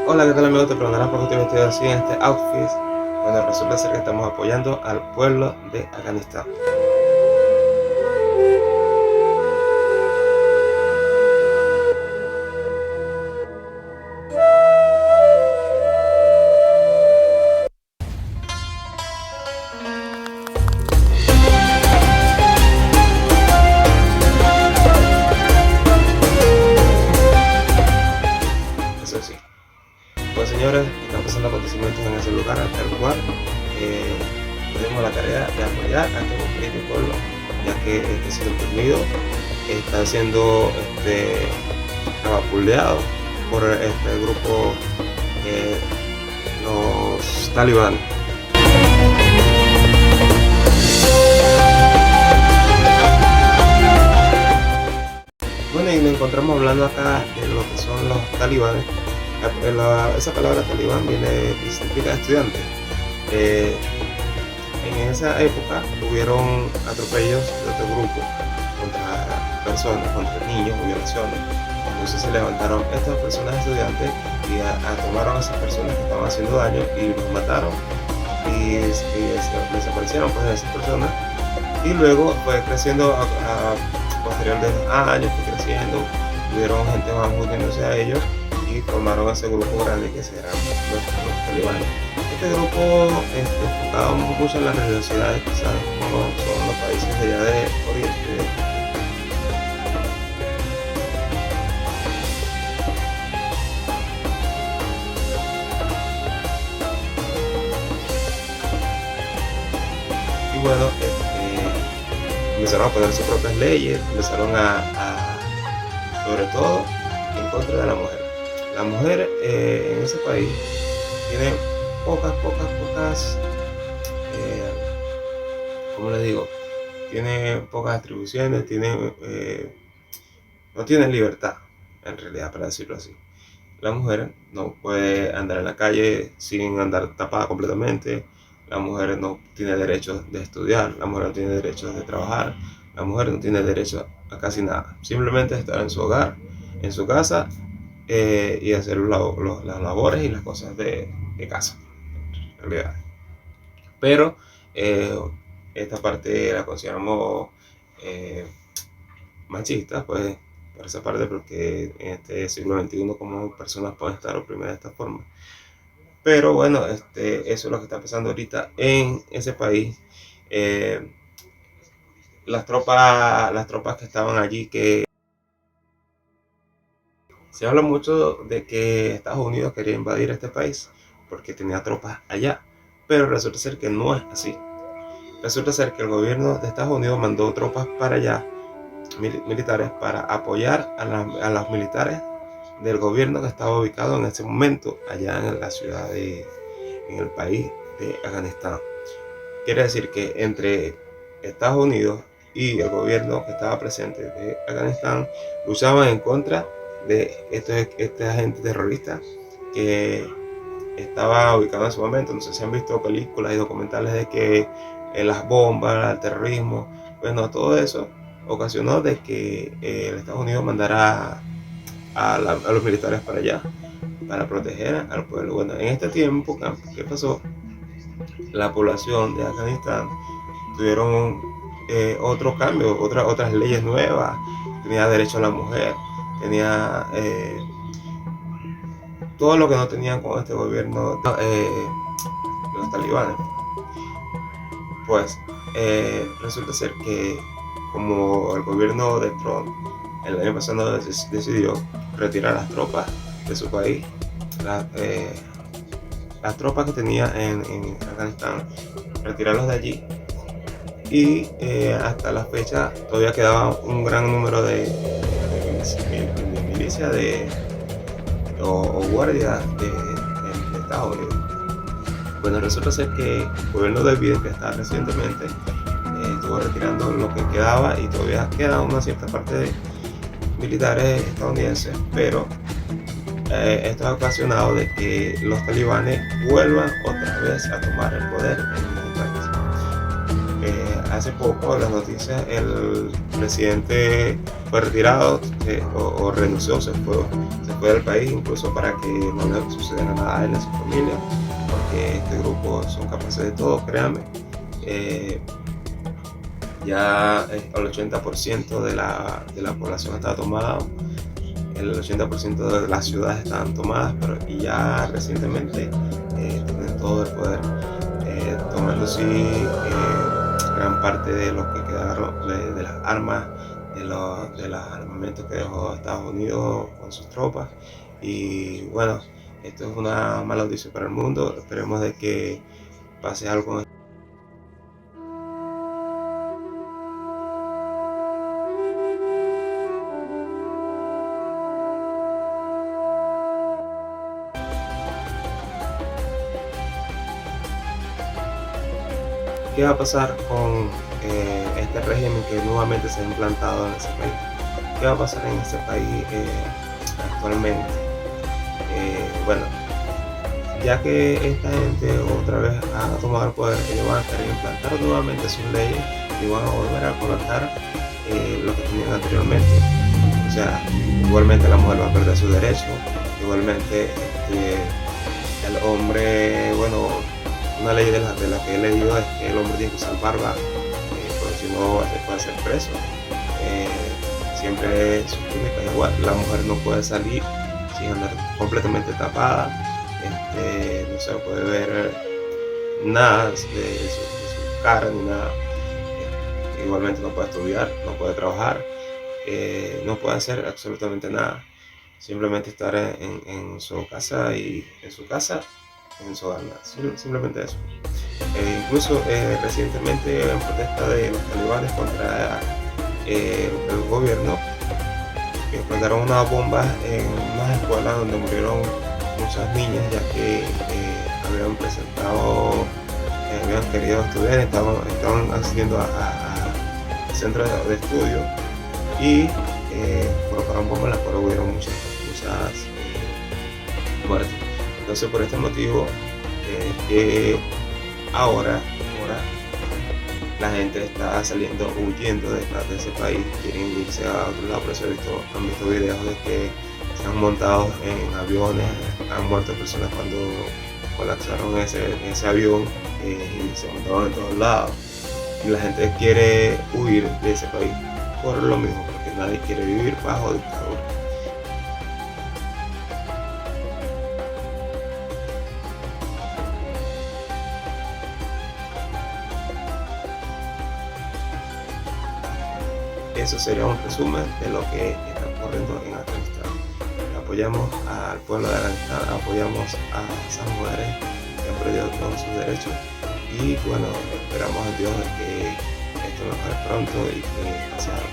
Hola, ¿qué tal amigos? Te preguntarás por qué estoy vestido así en este outfit. Bueno, resulta ser que estamos apoyando al pueblo de Afganistán. Eso sí. Pues señores, están pasando acontecimientos en ese lugar, el cual tenemos la tarea de apoyar a este conflicto pueblo, ya que siendo oprimido, está siendo abapuleado por este grupo, eh, los talibanes. Bueno, y nos encontramos hablando acá de lo que son los talibanes. Esa palabra talibán y significa estudiante. Eh, en esa época hubieron atropellos de otro grupo contra personas, contra niños, violaciones. Entonces se levantaron estas personas estudiantes y tomaron a esas personas que estaban haciendo daño y los mataron y desaparecieron pues de esas personas. Y luego fue creciendo posterior de los años, fue creciendo, tuvieron gente más uniéndose a ellos y formaron ese grupo grande que serán los talibanes. Este grupo enfocado mucho en las religiosidades, quizás como son los países de allá de Oriente. Y bueno, empezaron a poner sus propias leyes, empezaron sobre todo, en contra de la mujer. La mujer en ese país tiene pocas, ¿cómo les digo? Tiene pocas atribuciones, no tiene libertad, en realidad, para decirlo así. La mujer no puede andar en la calle sin andar tapada completamente. La mujer no tiene derechos de estudiar, la mujer no tiene derechos de trabajar, la mujer no tiene derecho a casi nada. Simplemente estar en su hogar, en su casa, y hacer las labores y las cosas de casa, en realidad. Pero esta parte la consideramos machista, pues, por esa parte, porque en este siglo XXI como personas pueden estar oprimidas de esta forma. Pero bueno, eso es lo que está pasando ahorita en ese país. Las tropas que estaban allí, que se habla mucho de que Estados Unidos quería invadir este país porque tenía tropas allá, pero resulta ser que no es así. Resulta ser que el gobierno de Estados Unidos mandó tropas para allá, militares, para apoyar a los militares del gobierno que estaba ubicado en ese momento allá en la ciudad en el país de Afganistán. Quiere decir que entre Estados Unidos y el gobierno que estaba presente de Afganistán luchaban en contra de este agente terrorista que estaba ubicado en su momento. No sé si han visto películas y documentales de que las bombas, el terrorismo, bueno, todo eso ocasionó de que el Estados Unidos mandara a los militares para allá, para proteger al pueblo. Bueno, en este tiempo, ¿qué pasó? La población de Afganistán tuvieron otro cambio, otras leyes nuevas, tenía derecho a la mujer, tenía todo lo que no tenían con este gobierno los talibanes. Pues resulta ser que como el gobierno de Trump el año pasado decidió retirar las tropas de su país, las tropas que tenía en Afganistán, retirarlos de allí, y hasta la fecha todavía quedaba un gran número de milicias o guardias de Estados Unidos. Bueno, resulta ser que el gobierno de Biden, que está recientemente, estuvo retirando lo que quedaba y todavía queda una cierta parte de militares estadounidenses, pero esto ha ocasionado de que los talibanes vuelvan otra vez a tomar el poder en el país. hace poco en las noticias el presidente fue retirado o renunció, se fue del país, incluso para que no le sucediera nada a él y a su familia, porque este grupo son capaces de todo, créanme. Ya el 80% de la población está tomada, el 80% de las ciudades estaban tomadas, y ya recientemente tienen todo el poder, tomando gran parte de lo que quedaron de las armas, de los armamentos que dejó Estados Unidos con sus tropas. Y bueno, esto es una mala noticia para el mundo. Esperemos de que pase algo. ¿Qué va a pasar con este régimen que nuevamente se ha implantado en ese país? ¿Qué va a pasar en este país actualmente? Bueno, ya que esta gente otra vez ha tomado el poder, ellos van a querer implantar nuevamente sus leyes y van a volver a colocar lo que tenían anteriormente. O sea, igualmente la mujer va a perder sus derechos, igualmente el hombre, bueno, una ley de la que he leído es que el hombre tiene que usar barba, porque si no puede ser preso. Siempre sus túnicas igual, la mujer no puede salir sin andar completamente tapada, no se puede ver nada de su cara ni nada. Igualmente no puede estudiar, no puede trabajar, no puede hacer absolutamente nada, simplemente estar en su casa en su hogar, simplemente eso. Incluso recientemente, en protesta de los talibanes contra el gobierno, explotaron unas bombas en unas escuelas donde murieron muchas niñas, ya que habían querido estudiar, estaban asistiendo a centros de estudio y colocaron bombas en las cuales hubieron muchas muertes. Entonces, por este motivo, que ahora la gente está saliendo, huyendo de ese país, quieren irse a otro lado. Por eso han visto videos de que se han montado en aviones, han muerto personas cuando colapsaron ese avión, y se montaron en todos lados. Y la gente quiere huir de ese país por lo mismo, porque nadie quiere vivir bajo dictadura. Eso sería un resumen de lo que está ocurriendo en Afganistán. Apoyamos al pueblo de Afganistán, apoyamos a esas mujeres que han perdido todos sus derechos, y bueno, esperamos a Dios de que esto mejore pronto y que pase algo.